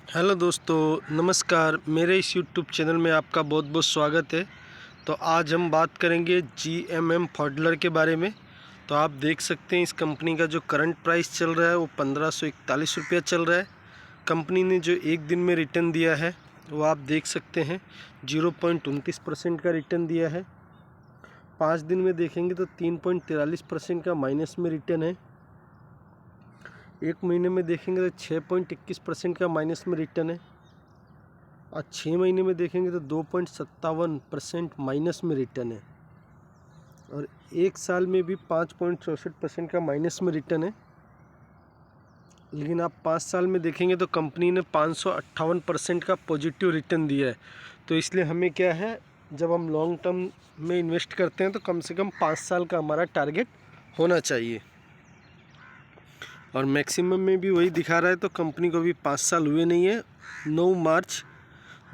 Hello दोस्तों, नमस्कार। मेरे इस यूट्यूब चैनल में आपका बहुत बहुत स्वागत है। तो आज हम बात करेंगे GMM फॉडलर के बारे में। तो आप देख सकते हैं इस कंपनी का जो करंट प्राइस चल रहा है वो 1541 रुपया चल रहा है। कंपनी ने जो एक दिन में रिटर्न दिया है वो आप देख सकते हैं 0.29% का रिटर्न दिया है। 5 दिन में देखेंगे तो 3.43% का माइनस में रिटर्न है। एक महीने में देखेंगे तो 6.21% का माइनस में रिटर्न है और 6 महीने में देखेंगे तो 2.57% माइनस में रिटर्न है और एक साल में भी 5.64% का माइनस में रिटर्न है। लेकिन आप 5 साल में देखेंगे तो कंपनी ने 558% का पॉजिटिव रिटर्न दिया है। तो इसलिए हमें क्या है, जब हम लॉन्ग टर्म में इन्वेस्ट करते हैं तो कम से कम 5 साल का हमारा टारगेट होना चाहिए और मैक्सिमम में भी वही दिखा रहा है। तो कंपनी को भी 5 साल हुए नहीं है। 9 मार्च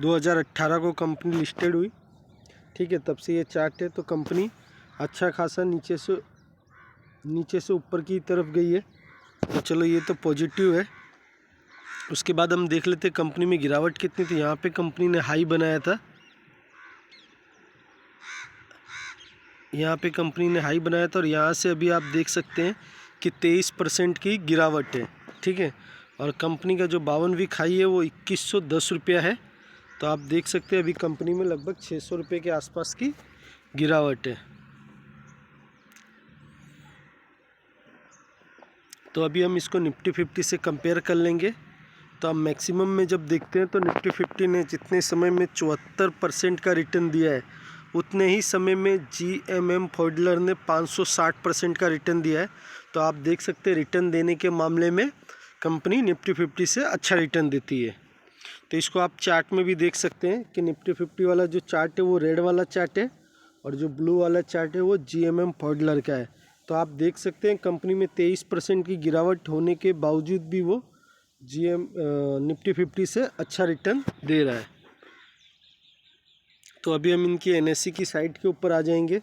2018 को कंपनी लिस्टेड हुई, ठीक है, तब से ये चार्ट है। तो कंपनी अच्छा खासा नीचे से ऊपर की तरफ गई है। तो चलो ये तो पॉजिटिव है। उसके बाद हम देख लेते हैं कंपनी में गिरावट कितनी थी। यहाँ पे कंपनी ने हाई बनाया था, और यहाँ से अभी आप देख सकते हैं कि 23% की गिरावट है, ठीक है। और कंपनी का जो 52 वीक हाई है वो 2110 रुपया है। तो आप देख सकते हैं अभी कंपनी में लगभग 600 रुपये के आसपास की गिरावट है। तो अभी हम इसको निफ्टी 50 से कंपेयर कर लेंगे। तो हम मैक्सिमम में जब देखते हैं तो निफ्टी 50 ने जितने समय में 74% का रिटर्न दिया है, उतने ही समय में GMM फॉडलर ने 560% का रिटर्न दिया है। तो आप देख सकते हैं रिटर्न देने के मामले में कंपनी निफ्टी 50 से अच्छा रिटर्न देती है। तो इसको आप चार्ट में भी देख सकते हैं कि निफ्टी 50 वाला जो चार्ट है वो रेड वाला चार्ट है और जो ब्लू वाला चार्ट है वो GMM फॉडलर का है। तो आप देख सकते हैं कंपनी में 23% की गिरावट होने के बावजूद भी वो निफ्टी 50 से अच्छा रिटर्न दे रहा है। तो अभी हम इनकी NSE की साइट के ऊपर आ जाएंगे।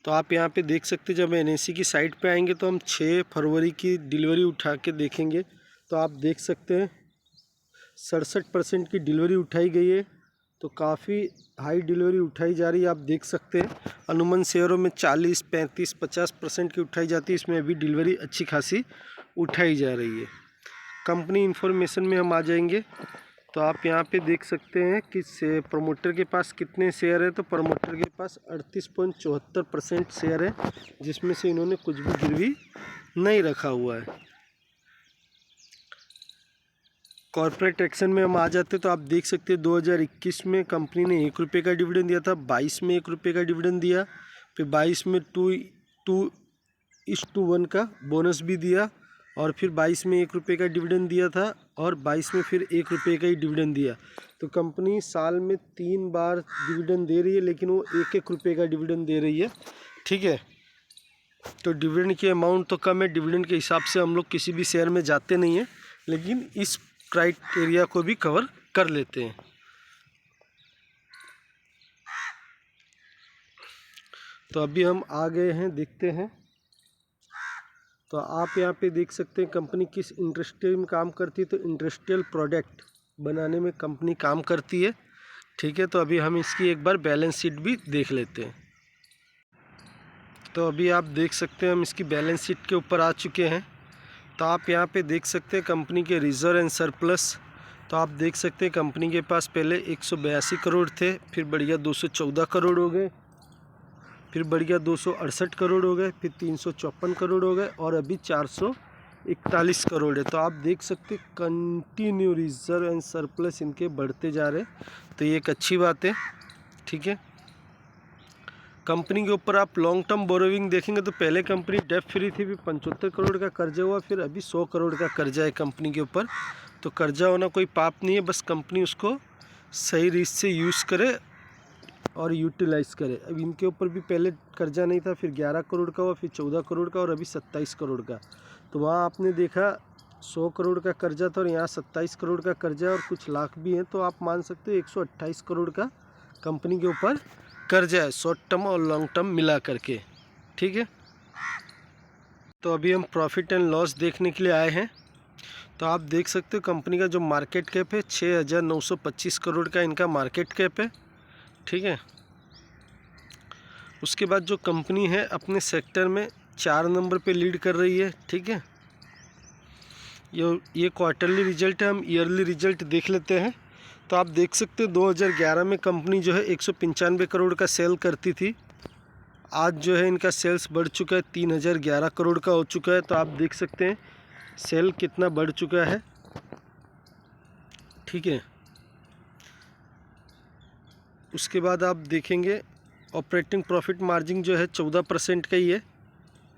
तो आप यहाँ पे देख सकते हैं, जब NSE की साइट पे आएंगे तो हम 6 फरवरी की डिलीवरी उठा के देखेंगे। तो आप देख सकते हैं 67% की डिलीवरी उठाई गई है। तो काफ़ी हाई डिलीवरी उठाई जा रही है। आप देख सकते हैं अनुमान शेयरों में 40, 35, 50% की उठाई जाती है। इसमें अभी डिलीवरी अच्छी खासी उठाई जा रही है। कंपनी इन्फॉर्मेशन में हम आ जाएंगे। तो आप यहाँ पे देख सकते हैं कि प्रमोटर के पास कितने शेयर है। तो प्रमोटर के पास 38.74% शेयर है, जिसमें से इन्होंने कुछ भी गिरवी नहीं रखा हुआ है। कॉर्पोरेट एक्शन में हम आ जाते तो आप देख सकते हैं 2021 में कंपनी ने 1 रुपये का डिविडेंड दिया था, 22 में 1 रुपये का डिविडेंड दिया, फिर 22 में 2:1 का बोनस भी दिया और फिर 22 में 1 रुपये का डिविडेंड दिया था और 22 में फिर 1 रुपये का ही डिविडेंड दिया। तो कंपनी साल में 3 बार डिविडेंड दे रही है, लेकिन वो 1-1 रुपये का डिविडेंड दे रही है, ठीक है। तो डिविडेंड की अमाउंट तो कम है। डिविडेंड के हिसाब से हम लोग किसी भी शेयर में जाते नहीं हैं, लेकिन इस क्राइटेरिया को भी कवर कर लेते हैं। तो अभी हम आ गए हैं, देखते हैं। तो आप यहाँ पे देख सकते हैं कंपनी किस इंडस्ट्री में काम करती है। तो इंडस्ट्रियल प्रोडक्ट बनाने में कंपनी काम करती है, ठीक है। तो अभी हम इसकी एक बार बैलेंस शीट भी देख लेते हैं। तो अभी आप देख सकते हैं हम इसकी बैलेंस शीट के ऊपर आ चुके हैं। तो आप यहाँ पे देख सकते हैं कंपनी के रिजर्व एंड सरप्लस। तो आप देख सकते हैं कंपनी के पास पहले 182 करोड़ थे, फिर बढ़िया 214 करोड़ हो गए, फिर बढ़िया 268 करोड़ हो गए, फिर 354 करोड़ हो गए और अभी 441 करोड़ है। तो आप देख सकते कंटिन्यू रिजर्व एंड सरप्लस इनके बढ़ते जा रहे हैं। तो ये एक अच्छी बात है, ठीक है। कंपनी के ऊपर आप लॉन्ग टर्म बोरोविंग देखेंगे तो पहले कंपनी डेट फ्री थी, फिर 75 करोड़ का कर्जा हुआ, फिर अभी 100 करोड़ का कर्जा है कंपनी के ऊपर। तो कर्जा होना कोई पाप नहीं है, बस कंपनी उसको सही रीत से यूज़ करे और यूटिलाइज करे। अब इनके ऊपर भी पहले कर्जा नहीं था, फिर 11 करोड़ का हुआ, फिर 14 करोड़ का और अभी 27 करोड़ का। तो वहाँ आपने देखा 100 करोड़ का कर्जा था और यहाँ 27 करोड़ का कर्जा और कुछ लाख भी हैं। तो आप मान सकते हो 128 करोड़ का कंपनी के ऊपर कर्जा है, शॉर्ट टर्म और लॉन्ग टर्म मिला करके, ठीक है। तो अभी हम प्रॉफिट एंड लॉस देखने के लिए आए हैं। तो आप देख सकते हो कंपनी का जो मार्केट कैप है 6,925 करोड़ का इनका मार्केट कैप है। ठीक है, उसके बाद जो कंपनी है अपने सेक्टर में 4 नंबर पे लीड कर रही है। ठीक है, ये क्वार्टरली रिजल्ट है, हम ईयरली रिजल्ट देख लेते हैं। तो आप देख सकते हो 2011 में कंपनी जो है 195 करोड़ का सेल करती थी। आज जो है इनका सेल्स बढ़ चुका है, 3011 करोड़ का हो चुका है। तो आप देख सकते हैं सेल कितना बढ़ चुका है। ठीक है, उसके बाद आप देखेंगे ऑपरेटिंग प्रॉफिट मार्जिन जो है 14% का ही है।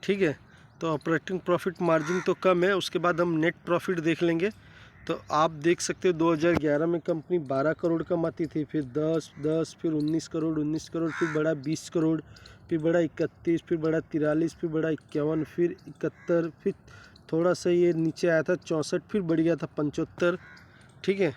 ठीक है, तो ऑपरेटिंग प्रॉफिट मार्जिन तो कम है। उसके बाद हम नेट प्रॉफिट देख लेंगे। तो आप देख सकते हो 2011 में कंपनी 12 करोड़ कमाती थी, फिर 10, फिर 19 करोड़, फिर बढ़ा 20 करोड़, फिर बढ़ा 31, फिर बढ़ा 43, फिर बढ़ा 51, फिर 71, फिर थोड़ा सा ये नीचे आया था 64, फिर बढ़ गया था 75। ठीक है,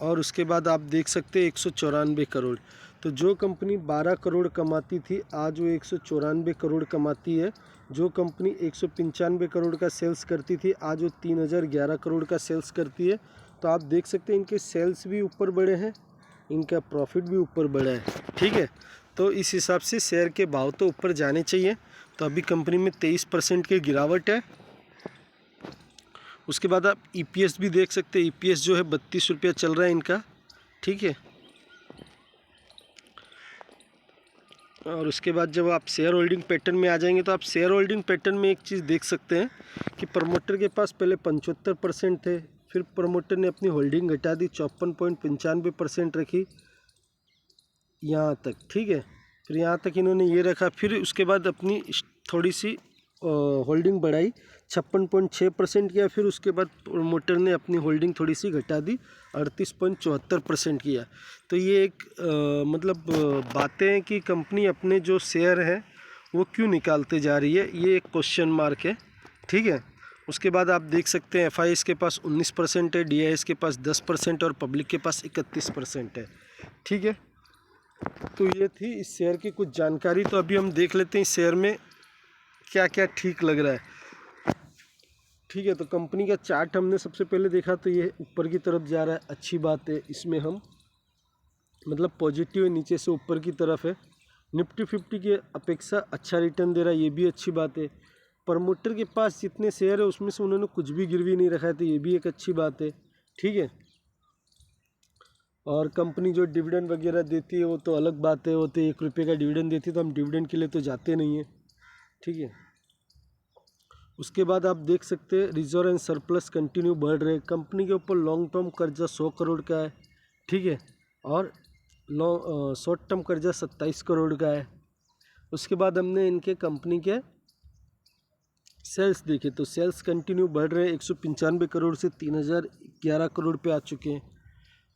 और उसके बाद आप देख सकते हैं 194 करोड़। तो जो कंपनी 12 करोड़ कमाती थी आज वो 194 करोड़ कमाती है। जो कंपनी 195 करोड़ का सेल्स करती थी आज वो 3011 करोड़ का सेल्स करती है। तो आप देख सकते हैं इनके सेल्स भी ऊपर बढ़े हैं, इनका प्रॉफिट भी ऊपर बढ़ा है। ठीक है, तो इस हिसाब से शेयर के भाव तो ऊपर जाने चाहिए। तो अभी कंपनी में 23% की गिरावट है। उसके बाद आप ईपीएस भी देख सकते हैं, ईपीएस जो है 32 रुपया चल रहा है इनका। ठीक है, और उसके बाद जब आप शेयर होल्डिंग पैटर्न में आ जाएंगे तो आप शेयर होल्डिंग पैटर्न में एक चीज़ देख सकते हैं कि प्रमोटर के पास पहले 75% थे, फिर प्रमोटर ने अपनी होल्डिंग घटा दी, 54.95% रखी यहाँ तक। ठीक है, फिर यहाँ तक इन्होंने ये रखा, फिर उसके बाद अपनी थोड़ी सी होल्डिंग बढ़ाई, 56.6% किया, फिर उसके बाद प्रमोटर ने अपनी होल्डिंग थोड़ी सी घटा दी, 38.74% किया। तो ये एक बातें हैं कि कंपनी अपने जो शेयर हैं वो क्यों निकालते जा रही है, ये एक क्वेश्चन मार्क है। ठीक है, उसके बाद आप देख सकते हैं एफआईएस के पास 19% है, डीआईएस के पास 10% और पब्लिक के पास 31% है। ठीक है, तो ये थी इस शेयर की कुछ जानकारी। तो अभी हम देख लेते हैं इस शेयर में क्या क्या ठीक लग रहा है। ठीक है, तो कंपनी का चार्ट हमने सबसे पहले देखा तो ये ऊपर की तरफ जा रहा है, अच्छी बात है। इसमें हम पॉजिटिव है, नीचे से ऊपर की तरफ है। निफ्टी 50 की अपेक्षा अच्छा रिटर्न दे रहा है, ये भी अच्छी बात है। प्रमोटर के पास जितने शेयर है उसमें से उन्होंने कुछ भी गिरवी नहीं रखा है, तो ये भी एक अच्छी बात है। ठीक है, और कंपनी जो डिविडेंड वगैरह देती है वो तो अलग बात है, वो तो 1 रुपये का डिविडेंड देती है, तो हम डिविडेंड के लिए तो जाते नहीं हैं। ठीक है, उसके बाद आप देख सकते हैं रिजर्व एंड सरप्लस कंटिन्यू बढ़ रहे हैं। कंपनी के ऊपर लॉन्ग टर्म कर्जा 100 करोड़ का है। ठीक है, और शॉर्ट टर्म कर्जा 27 करोड़ का है। उसके बाद हमने इनके कंपनी के सेल्स देखे तो सेल्स कंटिन्यू बढ़ रहे हैं, 195 करोड़ से 3011 करोड़ पे आ चुके हैं।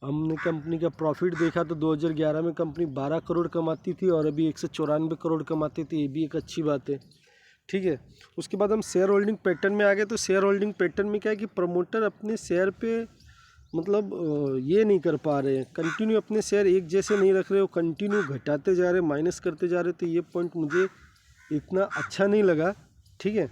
हमने कंपनी का प्रॉफिट देखा तो 2011 में कंपनी 12 करोड़ कमाती थी और अभी 194 करोड़ कमाती थी, ये भी एक अच्छी बात है। ठीक है, उसके बाद हम शेयर होल्डिंग पैटर्न में आ गए। तो शेयर होल्डिंग पैटर्न में क्या है कि प्रमोटर अपने शेयर पे ये नहीं कर पा रहे हैं, कंटिन्यू अपने शेयर एक जैसे नहीं रख रहे हो, कंटिन्यू घटाते जा रहे, माइनस करते जा रहे। तो ये पॉइंट मुझे इतना अच्छा नहीं लगा। ठीक है,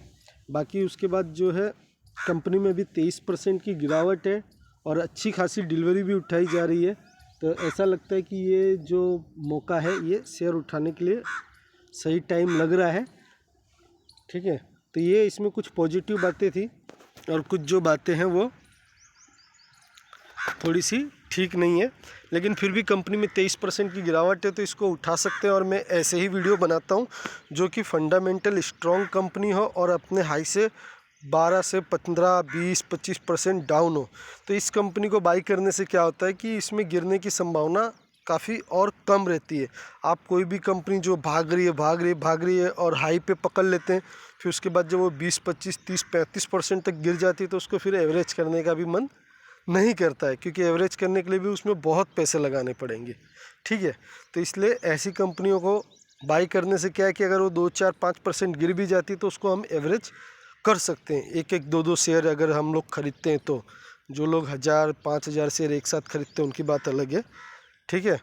बाकी उसके बाद जो है कंपनी में भी 23% की गिरावट है और अच्छी खासी डिलीवरी भी उठाई जा रही है। तो ऐसा लगता है कि ये जो मौका है ये शेयर उठाने के लिए सही टाइम लग रहा है। ठीक है, तो ये इसमें कुछ पॉजिटिव बातें थी और कुछ जो बातें हैं वो थोड़ी सी ठीक नहीं है, लेकिन फिर भी कंपनी में 23% की गिरावट है तो इसको उठा सकते हैं। और मैं ऐसे ही वीडियो बनाता हूँ जो कि फंडामेंटल स्ट्रॉन्ग कंपनी हो और अपने हाई से 12 से 15, 20, 25% डाउन हो। तो इस कंपनी को बाई करने से क्या होता है कि इसमें गिरने की संभावना काफ़ी और कम रहती है। आप कोई भी कंपनी जो भाग रही है और हाई पे पकड़ लेते हैं, फिर उसके बाद जब वो 20, 25, 30, 35% तक गिर जाती है तो उसको फिर एवरेज करने का भी मन नहीं करता है, क्योंकि एवरेज करने के लिए भी उसमें बहुत पैसे लगाने पड़ेंगे। ठीक है, तो इसलिए ऐसी कंपनियों को बाई करने से क्या है कि अगर वो 2, 4, 5% गिर भी जाती है तो उसको हम एवरेज कर सकते हैं। 1, 2 शेयर अगर हम लोग ख़रीदते हैं तो जो लोग 1000, 5000 शेयर एक साथ खरीदते हैं उनकी बात अलग है। ठीक है,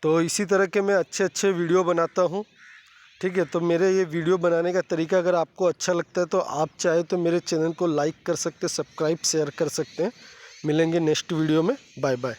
तो इसी तरह के मैं अच्छे वीडियो बनाता हूँ ठीक है। तो मेरे ये वीडियो बनाने का तरीका अगर आपको अच्छा लगता है तो आप चाहे तो मेरे चैनल को लाइक कर सकते हैं, सब्सक्राइब शेयर कर सकते हैं। मिलेंगे नेक्स्ट वीडियो में। Bye bye.